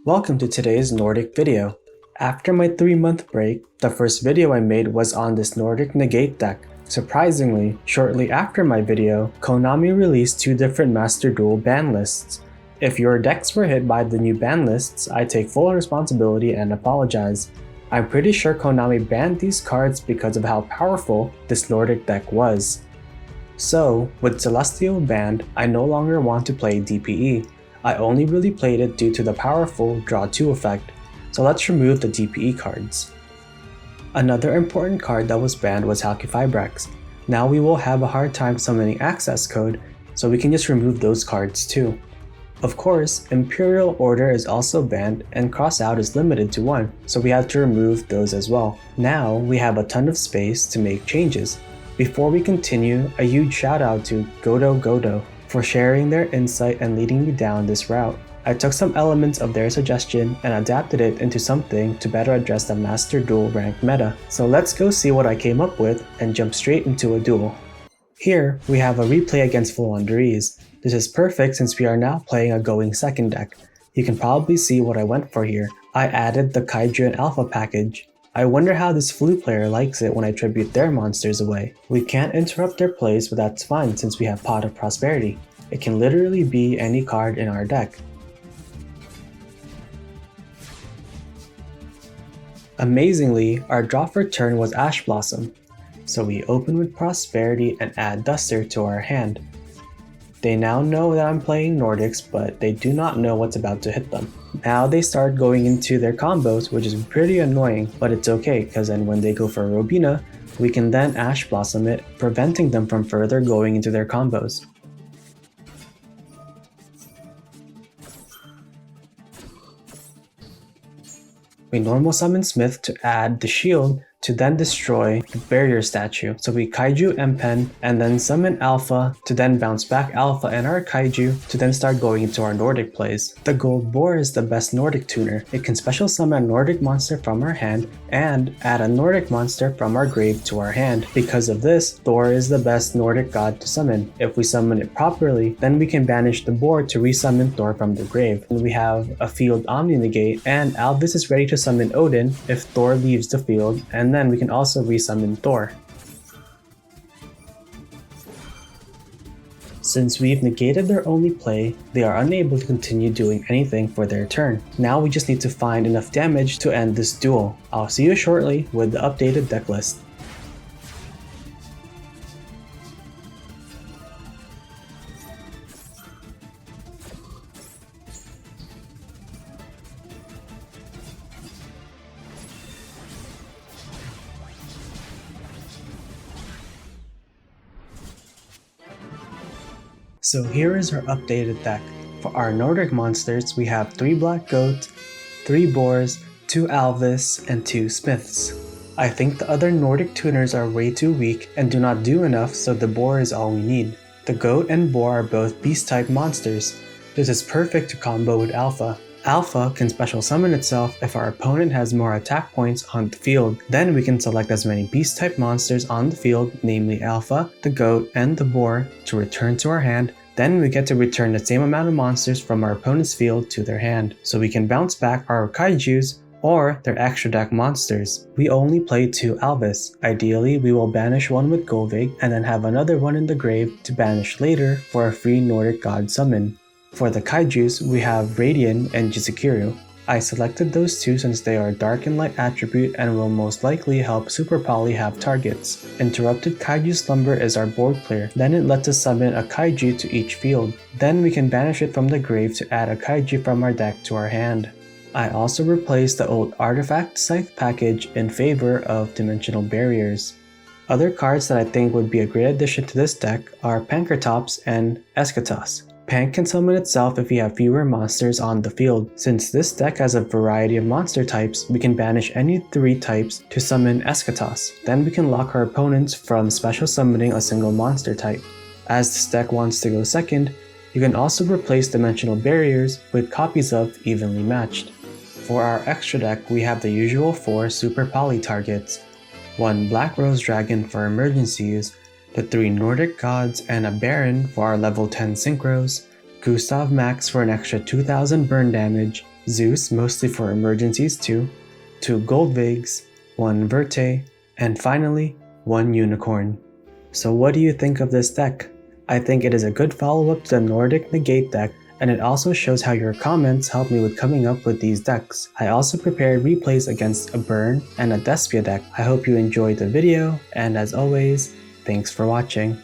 Welcome to today's Nordic video. After my 3-month break, the first video I made was on this Nordic Negate deck. Surprisingly, shortly after my video, Konami released 2 different Master Duel ban lists. If your decks were hit by the new ban lists, I take full responsibility and apologize. I'm pretty sure Konami banned these cards because of how powerful this Nordic deck was. So, with Celestial banned, I no longer want to play DPE. I only really played it due to the powerful Draw 2 effect, so let's remove the DPE cards. Another important card that was banned was Halqifibrax. Now we will have a hard time summoning access code, so we can just remove those cards too. Of course, Imperial Order is also banned and Crossout is limited to 1, so we have to remove those as well. Now we have a ton of space to make changes. Before we continue, a huge shout out to Godo for sharing their insight and leading me down this route. I took some elements of their suggestion and adapted it into something to better address the Master Duel ranked meta. So let's go see what I came up with and jump straight into a duel. Here, we have a replay against Floowandereeze. This is perfect since we are now playing a going second deck. You can probably see what I went for here. I added the Kaiju and Alpha package. I wonder how this Floo player likes it when I tribute their monsters away. We can't interrupt their plays, but that's fine since we have Pot of Prosperity. It can literally be any card in our deck. Amazingly, our draw for turn was Ash Blossom, so we open with Prosperity and add Duster to our hand. They now know that I'm playing Nordics, but they do not know what's about to hit them. Now they start going into their combos, which is pretty annoying, but it's okay because then when they go for Robina, we can then Ash Blossom it, preventing them from further going into their combos. We normal summon Smith to add the shield to then destroy the barrier statue. So we Kaiju Empen and then summon Alpha to then bounce back Alpha and our Kaiju to then start going into our Nordic plays. The Gold Boar is the best Nordic tuner. It can special summon a Nordic monster from our hand and add a Nordic monster from our grave to our hand. Because of this, Thor is the best Nordic god to summon. If we summon it properly, then we can banish the boar to resummon Thor from the grave. And we have a field Omni Negate, and Alvis is ready to summon Odin if Thor leaves the field, and then we can also resummon Thor. Since we've negated their only play, they are unable to continue doing anything for their turn. Now we just need to find enough damage to end this duel. I'll see you shortly with the updated deck list. So here is our updated deck. For our Nordic monsters, we have 3 Black Goats, 3 Boars, 2 Alvis, and 2 Smiths. I think the other Nordic tuners are way too weak and do not do enough, so the Boar is all we need. The Goat and Boar are both beast-type monsters. This is perfect to combo with Alpha. Alpha can special summon itself if our opponent has more attack points on the field. Then we can select as many beast-type monsters on the field, namely Alpha, the Goat, and the Boar, to return to our hand. Then we get to return the same amount of monsters from our opponent's field to their hand, so we can bounce back our Kaijus or their extra deck monsters. We only play 2 Alvis. Ideally, we will banish one with Golvig and then have another one in the grave to banish later for a free Nordic god summon. For the Kaijus, we have Radian and Jizukiru. I selected those 2 since they are dark and light attribute and will most likely help Super Poly have targets. Interrupted Kaiju Slumber is our board clear, then it lets us summon a Kaiju to each field. Then we can banish it from the grave to add a Kaiju from our deck to our hand. I also replaced the old Artifact Scythe package in favor of Dimensional Barriers. Other cards that I think would be a great addition to this deck are Pankratops and Eschatos. Pank can summon itself if we have fewer monsters on the field. Since this deck has a variety of monster types, we can banish any 3 types to summon Eschatos. Then we can lock our opponents from special summoning a single monster type. As this deck wants to go second, you can also replace Dimensional Barriers with copies of Evenly Matched. For our extra deck, we have the usual 4 Super Poly targets, 1 Black Rose Dragon for emergencies, the 3 Nordic gods and a Baron for our level 10 synchros, Gustav Max for an extra 2000 burn damage, Zeus mostly for emergencies 2 Gold Vigs, 1 Verte, and finally 1 Unicorn. So what do you think of this deck? I think it is a good follow-up to the Nordic Negate deck, and it also shows how your comments helped me with coming up with these decks. I also prepared replays against a Burn and a Despia deck. I hope you enjoyed the video, and as always, thanks for watching.